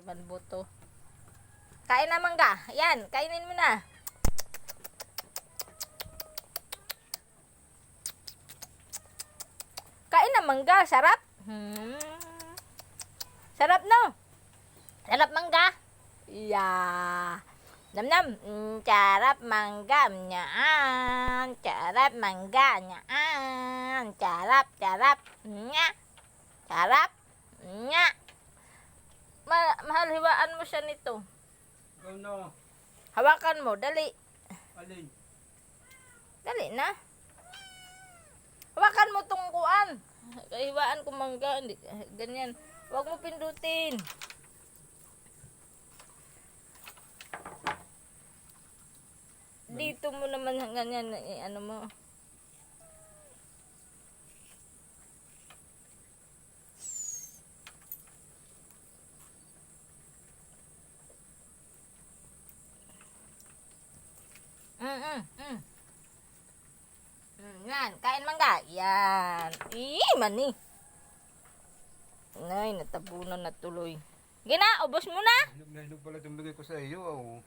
man buto. Kain na mangga. Yan, kainin mo na. Kain na mangga, sarap. Sarap no? Sarap mangga. Yeah. Nam nam. Sarap mangga. Nyaan. Sarap mangga. Nyaan. Sarap. Nya. Sarap. Nya. Mahal, hiwaan mo siya nito. Ano? Hawakan mo, dali. Alin? Dali na. Hawakan mo tong kuan. Hiwaan ko mangga. Hindi, ganyan. Huwag mo pindutin. Dito mo naman ganyan, ano mo. Yan, kain mangga. Yan. Mani. Nay, natabunan na tuloy. Gina, ubos mo na. Hinog na hinog pala itong bigay ko sa iyo. Oh.